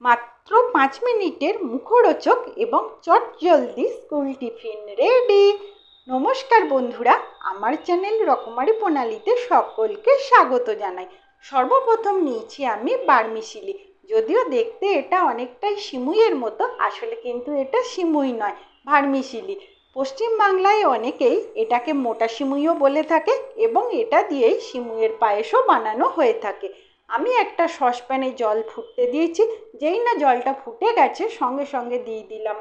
মাত্র 5 মিনিটের মুখরোচক এবং চটজলদি স্কুল টিফিন রেডি। নমস্কার বন্ধুরা, আমার চ্যানেল রকমারি প্রণালীতে সকলকে স্বাগত জানাই। সর্বপ্রথম নিয়েছি আমি বার্মিসিলি। যদিও দেখতে এটা অনেকটাই সিমুইয়ের মতো, আসলে কিন্তু এটা সিমুই নয়, ভার্মিসিলি। পশ্চিমবাংলায় অনেকেই এটাকে মোটা সিমুইও বলে থাকে এবং এটা দিয়েই সিমুইয়ের পায়েসও বানানো হয়ে থাকে। আমি একটা সসপ্যানে জল ফুটতে দিয়েছি। যেই না জলটা ফুটে গেছে সঙ্গে সঙ্গে দিয়ে দিলাম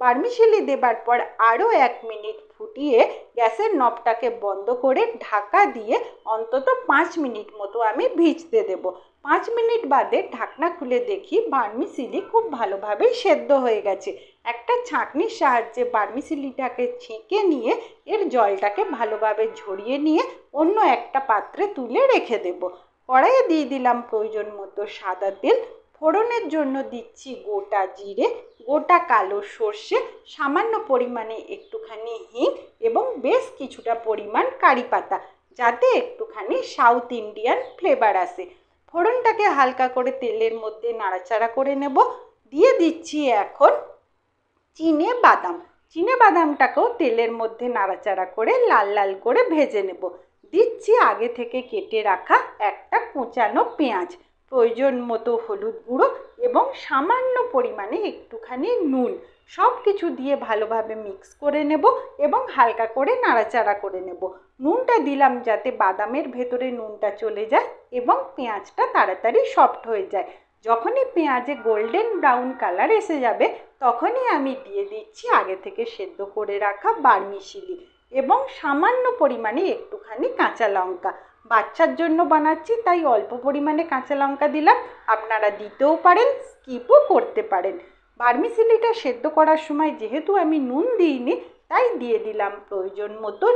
বার্মিসিলি দেবার পর আরও 1 মিনিট ফুটিয়ে গ্যাসের নবটাকে বন্ধ করে ঢাকা দিয়ে অন্তত 5 মিনিট মতো আমি ভিজতে দেব। 5 মিনিট বাদে ঢাকনা খুলে দেখি বার্মিসিলি খুব ভালোভাবেই সেদ্ধ হয়ে গেছে। একটা ছাঁকনির সাহায্যে বার্মিসিলিটাকে ছেঁকে নিয়ে এর জলটাকে ভালোভাবে ঝরিয়ে নিয়ে অন্য একটা পাত্রে তুলে রেখে দেব। কড়াইয়ে দিয়ে দিলাম প্রয়োজন মতো সাদা তেল। ফোড়নের জন্য দিচ্ছি গোটা জিরে, গোটা কালো সর্ষে, সামান্য পরিমাণে একটুখানি হিং এবং বেশ কিছুটা পরিমাণ কারি পাতা, যাতে একটুখানি সাউথ ইন্ডিয়ান ফ্লেভার আসে। ফোড়নটাকে হালকা করে তেলের মধ্যে নাড়াচাড়া করে নেব। দিয়ে দিচ্ছি এখন চিনে বাদামটাকেও তেলের মধ্যে নাড়াচাড়া করে লাল লাল করে ভেজে নেব। দিচ্ছি আগে থেকে কেটে রাখা একটা কোঁচানো পেঁয়াজ, প্রয়োজন মতো হলুদ গুঁড়ো এবং সামান্য পরিমাণে একটুখানি নুন। সব কিছু দিয়ে ভালোভাবে মিক্স করে নেব এবং হালকা করে নাড়াচাড়া করে নেব। নুনটা দিলাম যাতে বাদামের ভেতরে নুনটা চলে যায় এবং পেঁয়াজটা তাড়াতাড়ি সফট হয়ে যায়। যখনই পেঁয়াজে গোল্ডেন ব্রাউন কালার এসে যাবে তখনই আমি দিয়ে দিচ্ছি আগে থেকে সেদ্ধ করে রাখা বার্মিসিলি এবং সামান্য পরিমাণে একটুখানি কাঁচা লঙ্কা। বাচ্চার জন্য বানাচ্ছি তাই অল্প পরিমাণে কাঁচা লঙ্কা দিলাম, আপনারা দিতেও পারেন, স্কিপও করতে পারেন। বার্মিসিলিটা সেদ্ধ করার সময় যেহেতু আমি নুন দিইনি তাই দিয়ে দিলাম প্রয়োজন মতো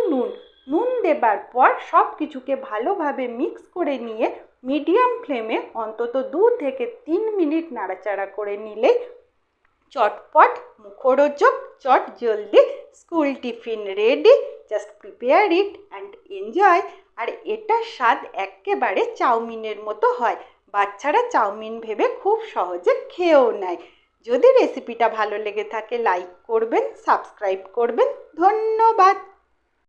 নুন দেবার পর সব কিছুকে ভালোভাবে মিক্স করে নিয়ে মিডিয়াম ফ্লেমে অন্তত 2 থেকে 3 মিনিট নাড়াচাড়া করে নিলেই চটপট মুখরোচক চটজলদি school tiffin ready. Just prepare it and enjoy. আর এটার স্বাদ একেবারে চাউমিনের মতো হয়, বাচ্চারা চাউমিন ভেবে খুব সহজে খেয়েও নেয়। যদি রেসিপিটা ভালো লেগে থাকে লাইক করবেন, সাবস্ক্রাইব করবেন। ধন্যবাদ।